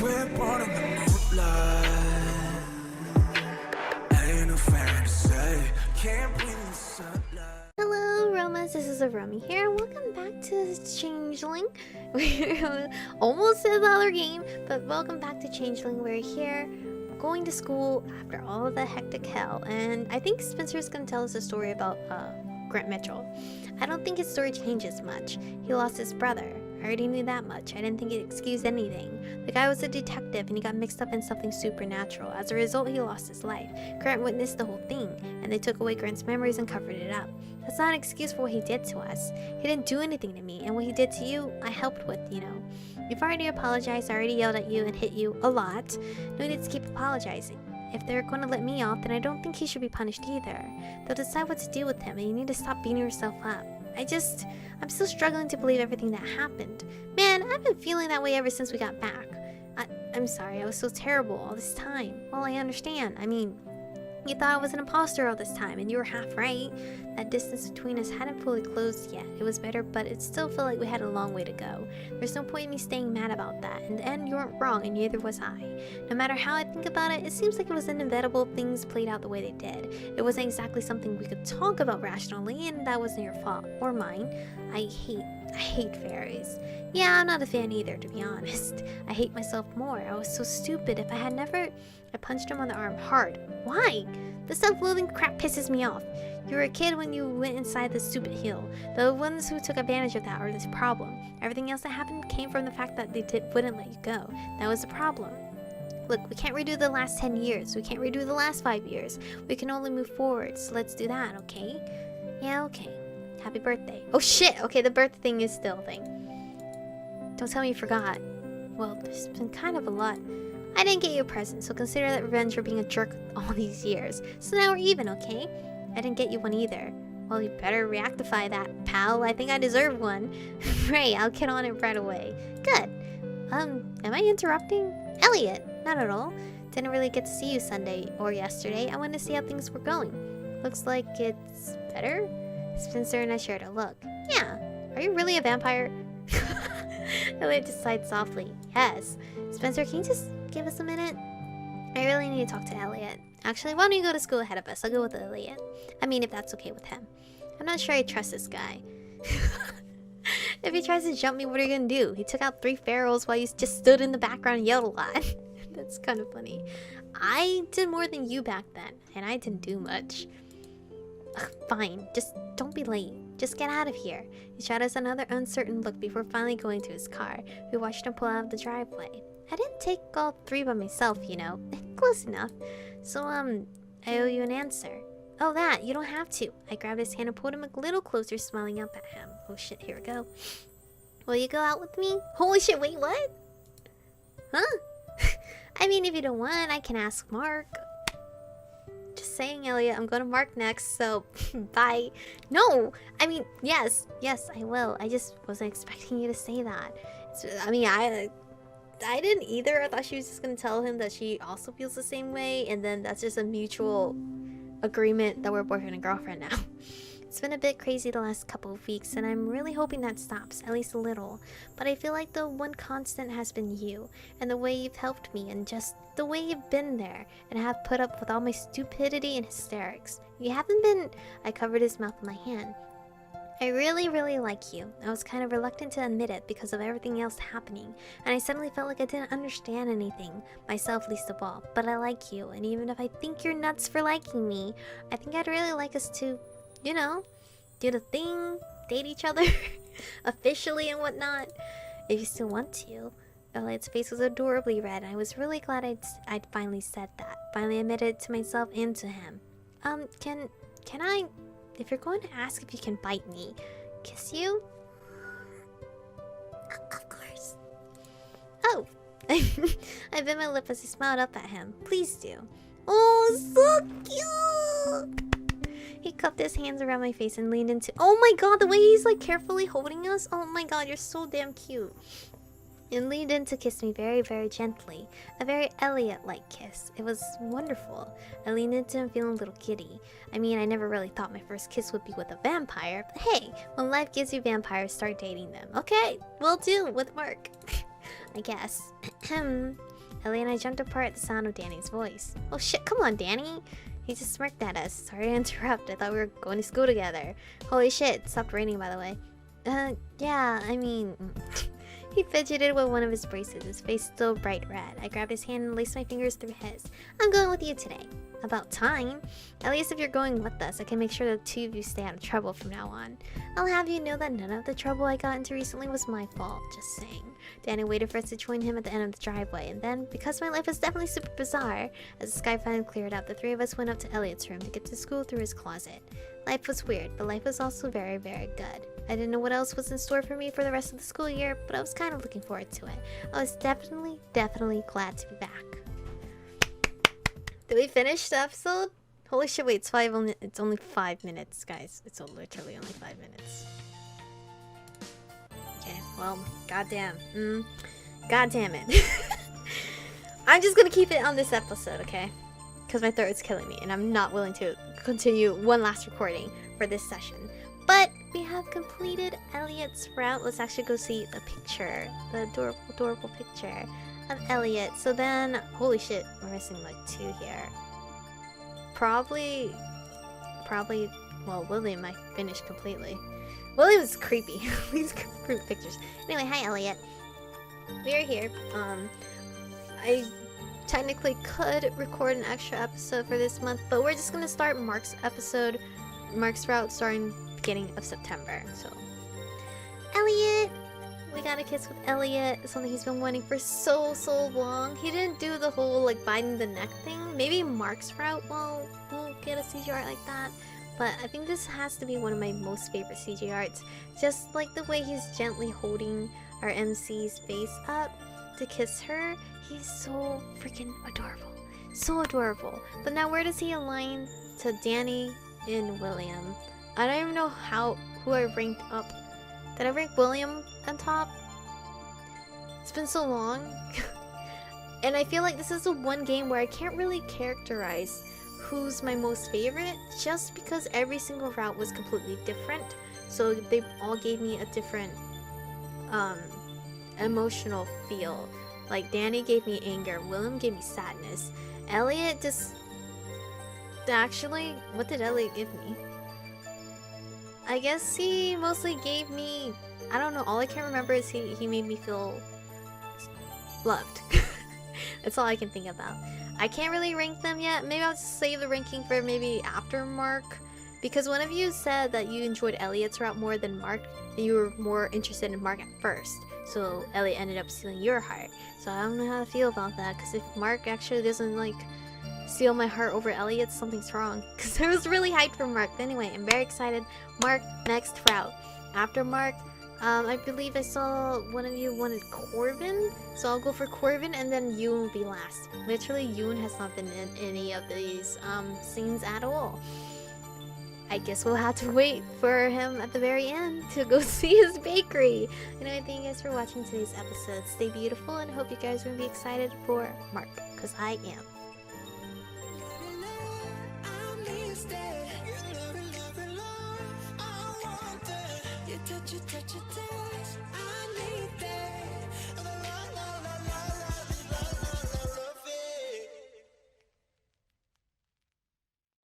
We're born in the moonlight. Ain't no fantasy. Can't breathe in the sunlight. Hello, Romas. This is Aromie here. Welcome back to Changeling. We're almost in the other game, but welcome back to Changeling. We're here going to school after all of the hectic hell, and I think Spencer's gonna tell us a story about Grant Mitchell. I don't think his story changes much. He lost his brother. I already knew that much. I didn't think it excused anything. The guy was a detective and he got mixed up in something supernatural. As a result, he lost his life. Grant witnessed the whole thing, and they took away Grant's memories and covered it up. That's not an excuse for what he did to us. He didn't do anything to me, and what he did to you, I helped with, you know. You've already apologized, I already yelled at you and hit you a lot. No need to keep apologizing. If they're going to let me off, then I don't think he should be punished either. They'll decide what to do with him, and you need to stop beating yourself up. I'm still struggling to believe everything that happened. Man, I've been feeling that way ever since we got back. I'm sorry, I was so terrible all this time. Well, I understand. I mean, you thought I was an imposter all this time, and you were half right. That distance between us hadn't fully closed yet. It was better, but it still felt like we had a long way to go. There's no point in me staying mad about that. In the end, you weren't wrong, and neither was I. No matter how I think about it, it seems like it was inevitable things played out the way they did. It wasn't exactly something we could talk about rationally, and that wasn't your fault, or mine. I hate fairies. Yeah, I'm not a fan either, to be honest. I hate myself more. I was so stupid. If I had never... I punched him on the arm hard. Why? The self-loathing crap pisses me off. You were a kid when you went inside the stupid hill. The ones who took advantage of that are this problem. Everything else that happened came from the fact that they wouldn't let you go. That was the problem. Look, we can't redo the last 10 years. We can't redo the last 5 years. We can only move forward, so let's do that, okay? Yeah, okay. Happy birthday. Oh shit! Okay, the birthday thing is still a thing. Don't tell me you forgot. Well, there's been kind of a lot. I didn't get you a present, so consider that revenge for being a jerk all these years. So now we're even, okay? I didn't get you one either. Well, you better reactify that, pal. I think I deserve one. Right, I'll get on it right away. Good. Am I interrupting? Elliot, not at all. Didn't really get to see you Sunday or yesterday. I wanted to see how things were going. Looks like it's better? Spencer and I shared a look. Yeah. Are you really a vampire? Elliot just sighed softly. Yes. Spencer, can you just give us a minute? I really need to talk to Elliot. Actually, why don't you go to school ahead of us? I'll go with Elliot. I mean, if that's okay with him. I'm not sure I trust this guy. If he tries to jump me, what are you gonna do? He took out 3 pharaohs while you just stood in the background and yelled a lot. That's kind of funny. I did more than you back then, and I didn't do much. Ugh, fine, just don't be late. Just get out of here. He shot us another uncertain look before finally going to his car. We watched him pull out of the driveway. I didn't take all 3 by myself, you know. Close enough. So, I owe you an answer. Oh, that. You don't have to. I grabbed his hand and pulled him a little closer, smiling up at him. Oh shit, here we go. Will you go out with me? Holy shit, wait, what? Huh? I mean, if you don't want, I can ask Mark. Just saying, Elliot, I'm going to Mark next, so bye. No! I mean, yes, I will. I just wasn't expecting you to say that. I didn't either. I thought she was just gonna tell him that she also feels the same way, and then that's just a mutual agreement that we're boyfriend and girlfriend now. It's been a bit crazy the last couple of weeks, and I'm really hoping that stops, at least a little. But I feel like the one constant has been you, and the way you've helped me, and just the way you've been there, and have put up with all my stupidity and hysterics. You haven't been... I covered his mouth with my hand. I really like you. I was kind of reluctant to admit it because of everything else happening, and I suddenly felt like I didn't understand anything, myself least of all. But I like you, and even if I think you're nuts for liking me, I think I'd really like us to, you know, do the thing, date each other, officially and whatnot, if you still want to. Elliot's face was adorably red, and I was really glad I'd finally said that. Finally admitted it to myself and to him. Can I... If you're going to ask if you can bite me, kiss you? Of course. Oh! I bit my lip as he smiled up at him. Please do. Oh, so cute! He cupped his hands around my face and leaned into... Oh my god, the way he's like carefully holding us. Oh my god, you're so damn cute. And leaned in to kiss me very gently. A very Elliot-like kiss. It was wonderful. I leaned into him feeling a little giddy. I mean, I never really thought my first kiss would be with a vampire, but hey, when life gives you vampires, start dating them. Okay, will do, with Mark. I guess. Ellie and I jumped apart at the sound of Danny's voice. Oh shit, come on, Danny! He just smirked at us. Sorry to interrupt. I thought we were going to school together. Holy shit, it stopped raining, by the way. Yeah, I mean... He fidgeted with one of his braces, his face still bright red. I grabbed his hand and laced my fingers through his. I'm going with you today. About time. At least if you're going with us, I can make sure the two of you stay out of trouble from now on. I'll have you know that none of the trouble I got into recently was my fault. Just saying. Danny waited for us to join him at the end of the driveway, and then, because my life was definitely super bizarre, as the sky finally cleared up, the three of us went up to Elliot's room to get to school through his closet. Life was weird, but life was also very, very good. I didn't know what else was in store for me for the rest of the school year, but I was kind of looking forward to it. I was definitely glad to be back. Did we finish the episode? Holy shit, wait, it's only 5 minutes, guys. It's literally only 5 minutes. Okay, well, goddamn. Goddamn it. I'm just gonna keep it on this episode, okay? Because my throat is killing me, and I'm not willing to continue one last recording for this session. But we have completed Elliot's route. Let's actually go see the picture. The adorable picture of Elliot. So then, holy shit, we're missing like 2 here. Probably, well, William I finished completely. William's creepy. These creepy pictures. Anyway, hi Elliot. We are here. I technically could record an extra episode for this month, but we're just gonna start Mark's route starting beginning of September. So Elliot, we got a kiss with Elliot. It's something he's been wanting for so long. He didn't do the whole like biting the neck thing. Maybe Mark's route will get a CG art like that, but I think this has to be one of my most favorite CG arts. Just like the way he's gently holding our MC's face up to kiss her. He's so freaking adorable. So adorable. But now where does he align to Danny and William? I don't even know who I ranked up. Did I rank William on top? It's been so long. And I feel like this is the one game where I can't really characterize who's my most favorite, just because every single route was completely different. So they all gave me a different emotional feel. Like Danny gave me anger, William gave me sadness. Elliot just... Actually, what did Elliot give me? I guess he mostly gave me... I don't know, all I can remember is he made me feel loved. That's all I can think about. I can't really rank them yet. Maybe I'll just save the ranking for maybe after Mark. Because one of you said that you enjoyed Elliot's route more than Mark, and you were more interested in Mark at first. So Elliot ended up stealing your heart. So I don't know how to feel about that, because if Mark actually doesn't like steal my heart over Elliot, something's wrong. Because I was really hyped for Mark. But anyway, I'm very excited. Mark, next route. After Mark, I believe I saw one of you wanted Corvin. So I'll go for Corvin, and then Yoon will be last. Literally, Yoon has not been in any of these scenes at all. I guess we'll have to wait for him at the very end to go see his bakery. Anyway, thank you guys for watching today's episode. Stay beautiful, and hope you guys are going to be excited for Mark, because I am. Touch it, touch it, touch.